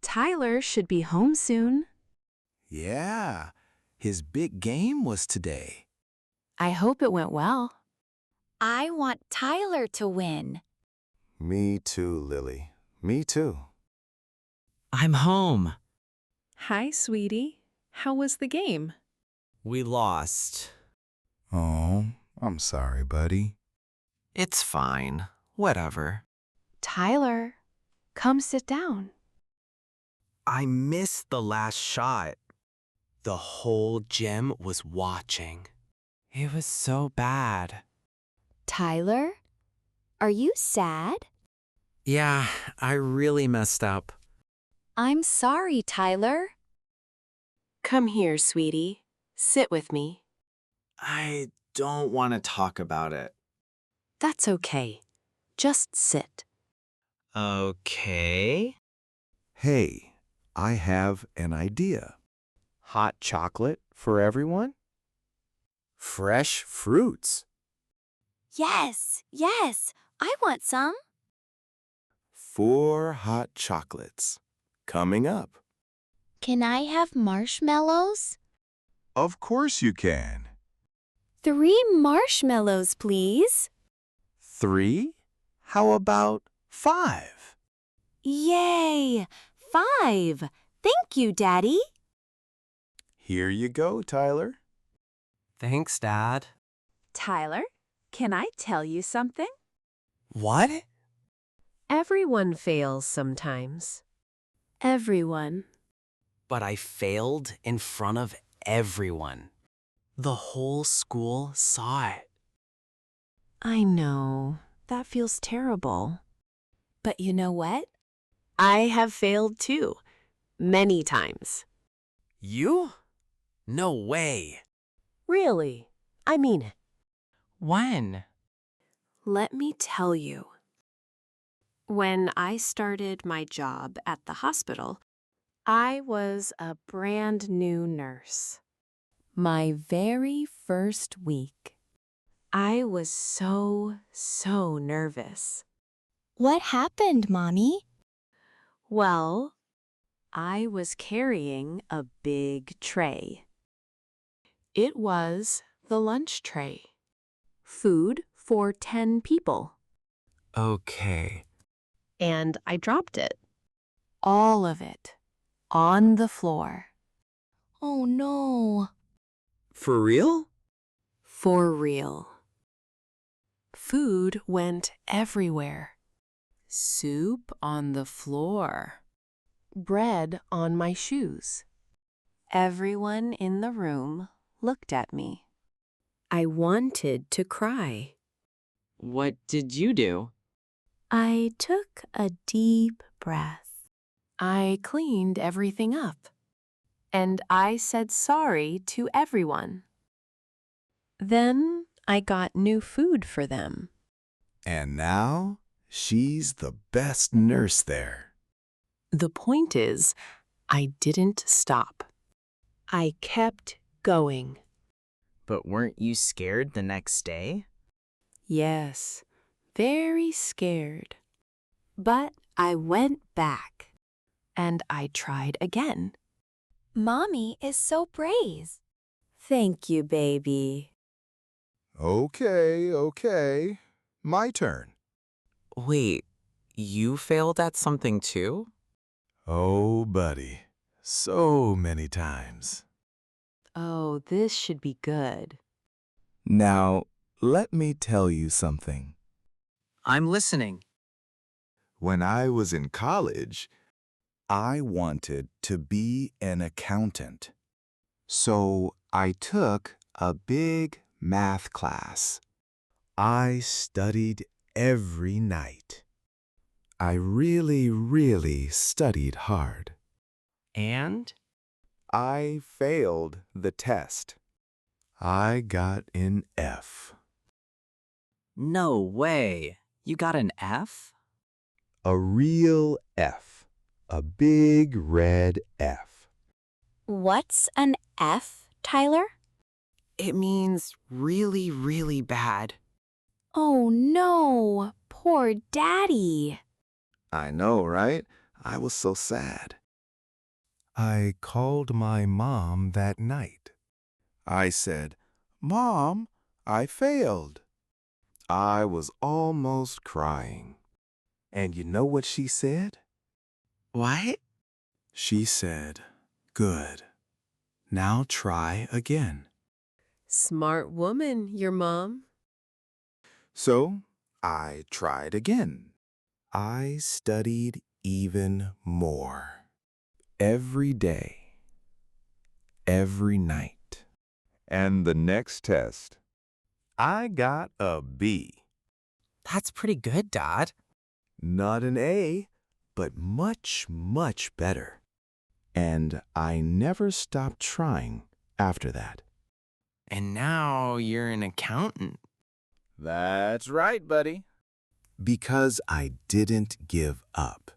Tyler should be home soon. Yeah, his big game was today. I hope it went well. I want Tyler to win. Me too, Lily. Me too. I'm home. Hi, sweetie. How was the game? We lost. Oh, I'm sorry, buddy. It's fine. Whatever. Tyler, come sit down. I missed the last shot. The whole gym was watching. It was so bad. Tyler, are you sad? Yeah, I really messed up. I'm sorry, Tyler. Come here, sweetie. Sit with me. I don't want to talk about it. That's okay. Just sit. Okay. Hey, I have an idea. Hot chocolate for everyone? Fresh fruits. Yes, I want some. 4 hot chocolates. Coming up. Can I have marshmallows? Of course you can. 3 marshmallows, please. 3? How about 5? Yay! 5. Thank you, Daddy. Here you go, Tyler. Thanks, Dad. Tyler, can I tell you something? What? Everyone fails sometimes. Everyone. But I failed in front of everyone. The whole school saw it. I know. That feels terrible. But you know what? I have failed too. Many times. You? No way. Really? I mean it. When? Let me tell you. When I started my job at the hospital, I was a brand new nurse. My very first week. I was so nervous. What happened, Mommy? Well, I was carrying a big tray. It was the lunch tray. Food for 10 people. Okay. And I dropped it. All of it. On the floor. Oh, no. For real? For real. Food went everywhere. Soup on the floor. Bread on my shoes. Everyone in the room looked at me. I wanted to cry. What did you do? I took a deep breath. I cleaned everything up. And I said sorry to everyone. Then I got new food for them. And now she's the best nurse there. The point is, I didn't stop. I kept going. But weren't you scared the next day? Yes, very scared. But I went back, and I tried again. Mommy is so brave. Thank you, baby. Okay. My turn. Wait, you failed at something too? Oh, buddy. So many times. Oh, this should be good. Now, let me tell you something. I'm listening. When I was in college, I wanted to be an accountant. So I took a big math class. I studied every night. I really studied hard. And? I failed the test. I got an F. No way. You got an F? A real F. A big red F. What's an F, Tyler? It means really, really bad. Oh, no. Poor Daddy. I know, right? I was so sad. I called my mom that night. I said, "Mom, I failed." I was almost crying. And you know what she said? What? She said, "Good. Now try again." Smart woman, your mom. So I tried again. I studied even more. Every day, every night. And the next test, I got a B. That's pretty good, Dad. Not an A, but much, much better. And I never stopped trying after that. And now you're an accountant. That's right, buddy. Because I didn't give up.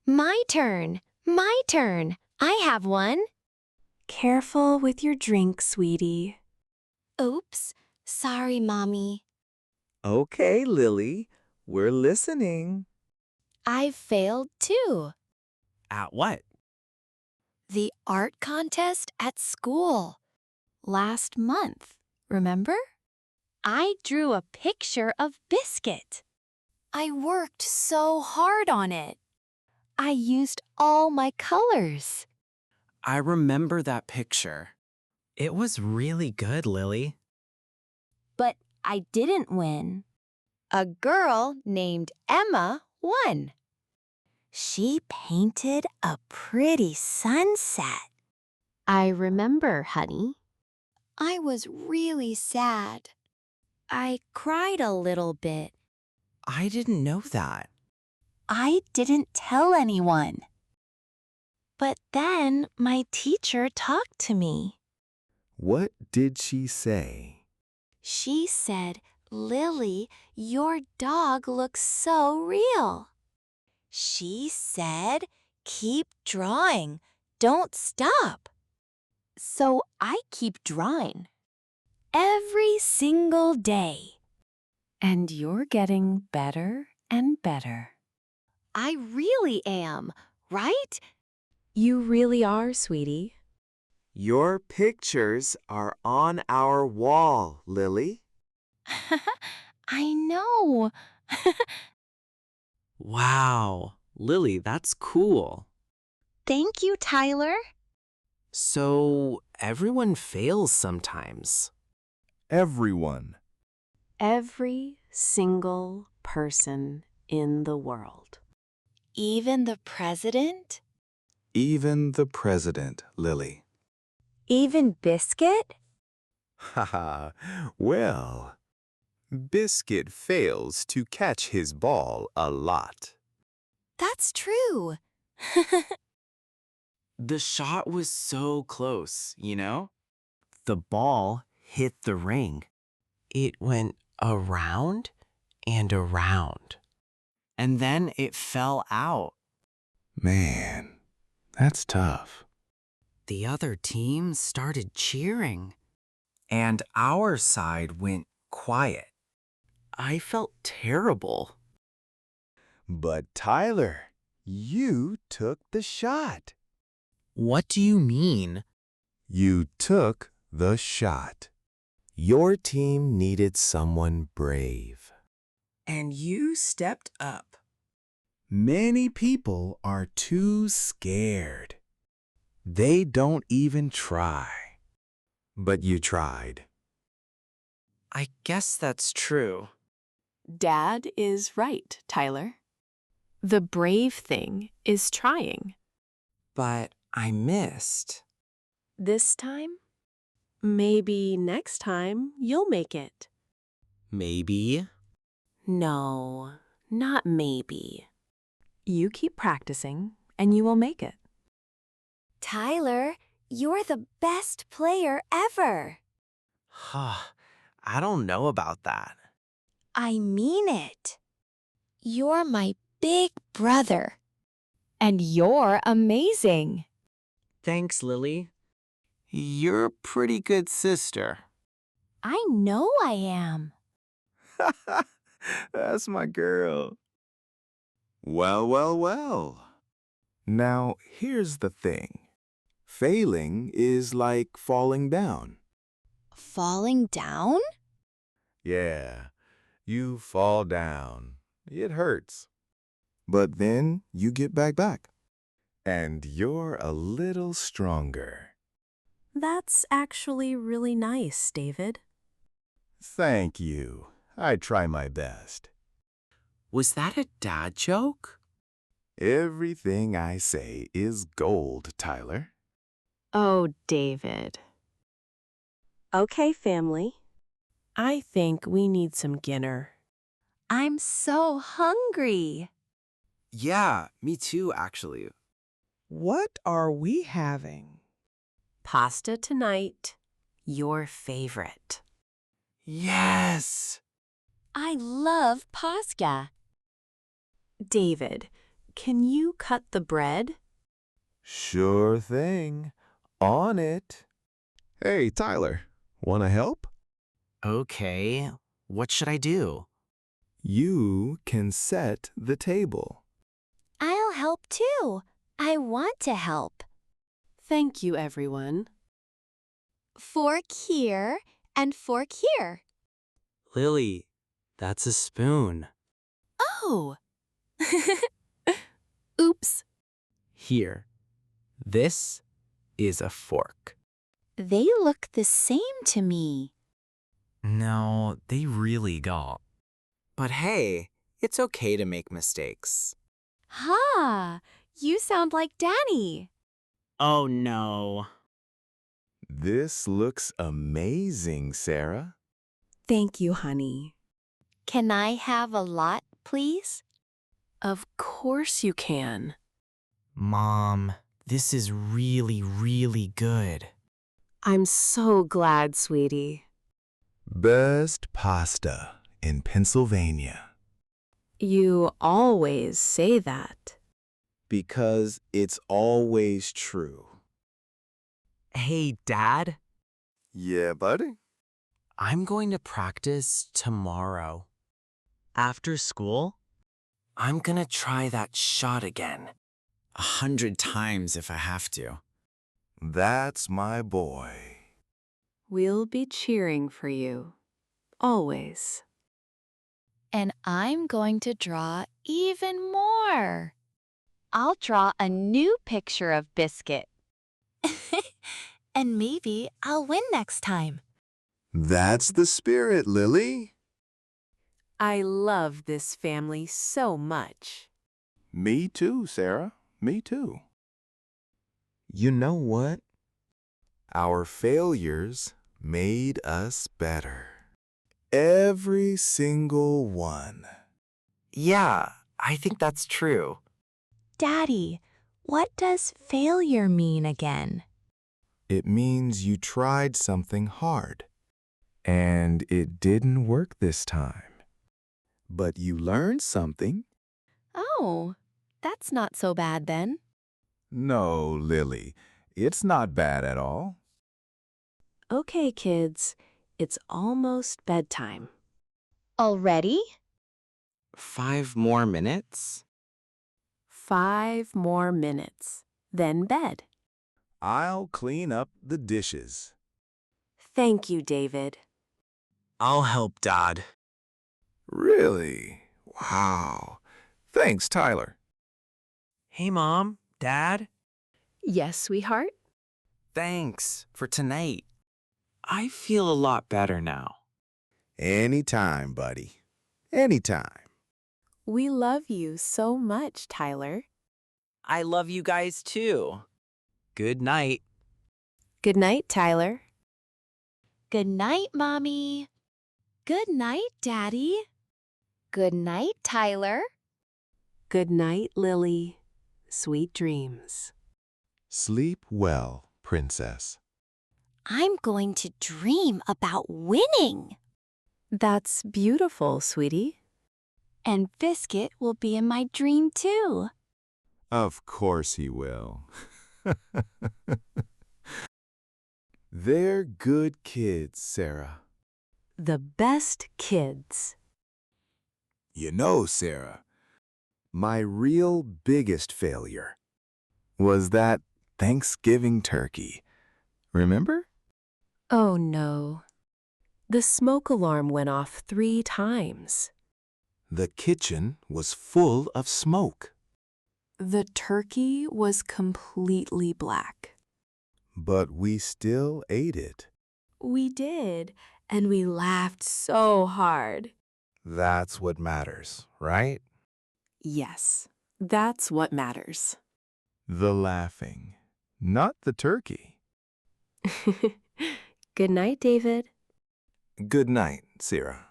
My turn. My turn. I have one. Careful with your drink, sweetie. Oops. Sorry, Mommy. Okay, Lily, we're listening. I failed too. At what? The art contest at school. Last month, remember? I drew a picture of Biscuit. I worked so hard on it. I used all my colors. I remember that picture. It was really good, Lily. But I didn't win. A girl named Emma won. She painted a pretty sunset. I remember, honey. I was really sad. I cried a little bit. I didn't know that. I didn't tell anyone. But then my teacher talked to me. What did she say? She said, "Lily, your dog looks so real." She said, "Keep drawing. Don't stop." So I keep drawing. Every single day. And you're getting better and better. I really am, right? You really are, sweetie. Your pictures are on our wall, Lily. I know. Wow, Lily, that's cool. Thank you, Tyler. So, everyone fails sometimes. Everyone. Every single person in the world. Even the president? Even the president, Lily. Even Biscuit? Haha, well, Biscuit fails to catch his ball a lot. That's true. The shot was so close, The ball hit the ring. It went around and around. And then it fell out. Man, that's tough. The other team started cheering. And our side went quiet. I felt terrible. But Tyler, you took the shot. What do you mean? You took the shot. Your team needed someone brave. And you stepped up. Many people are too scared. They don't even try. But you tried. I guess that's true. Dad is right, Tyler. The brave thing is trying. But I missed. This time? Maybe next time you'll make it. Maybe. No, not maybe. You keep practicing and you will make it. Tyler, you're the best player ever. I don't know about that. I mean it. You're my big brother. And you're amazing. Thanks, Lily. You're a pretty good sister. I know I am. That's my girl. Well, well, well. Now, here's the thing. Failing is like falling down. Falling down? Yeah, you fall down. It hurts. But then you get back. And you're a little stronger. That's actually really nice, David. Thank you. I try my best. Was that a dad joke? Everything I say is gold, Tyler. Oh, David. Okay, family. I think we need some dinner. I'm so hungry. Yeah, me too, actually. What are we having? Pasta tonight. Your favorite. Yes! I love pasta. David, can you cut the bread? Sure thing. On it. Hey, Tyler, want to help? Okay, what should I do? You can set the table. I'll help too. I want to help. Thank you, everyone. Fork here and fork here. Lily, that's a spoon. Oh! Oops. Here, this is a fork. They look the same to me. No, they really don't. But hey, it's okay to make mistakes. Ha! You sound like Danny. Oh no. This looks amazing, Sarah. Thank you, honey. Can I have a lot, please? Of course you can. Mom, this is really good. I'm so glad, sweetie. Best pasta in Pennsylvania. You always say that. Because it's always true. Hey, Dad, Yeah, buddy? I'm going to practice tomorrow. After school, I'm gonna try that shot again. 100 times if I have to. That's my boy. We'll be cheering for you. Always. And I'm going to draw even more. I'll draw a new picture of Biscuit. And maybe I'll win next time. That's the spirit, Lily. I love this family so much. Me too, Sarah. Me too. You know what? Our failures made us better. Every single one. Yeah, I think that's true. Daddy, what does failure mean again? It means you tried something hard, and it didn't work this time. But you learned something. Oh, that's not so bad then. No, Lily, it's not bad at all. Okay, kids, it's almost bedtime. Already? 5 more minutes? 5 more minutes, then bed. I'll clean up the dishes. Thank you, David. I'll help, Dad. Really? Wow. Thanks, Tyler. Hey, Mom, Dad. Yes, sweetheart? Thanks for tonight. I feel a lot better now. Anytime, buddy. Anytime. We love you so much, Tyler. I love you guys too. Good night. Good night, Tyler. Good night, Mommy. Good night, Daddy. Good night, Tyler. Good night, Lily. Sweet dreams. Sleep well, princess. I'm going to dream about winning. That's beautiful, sweetie. And Biscuit will be in my dream too. Of course he will. They're good kids, Sarah. The best kids. You know, Sarah, my real biggest failure was that Thanksgiving turkey. Remember? Oh no. The smoke alarm went off 3 times. The kitchen was full of smoke. The turkey was completely black. But we still ate it. We did, and we laughed so hard. That's what matters, right? Yes, that's what matters. The laughing, not the turkey. Good night, David. Good night, Sarah.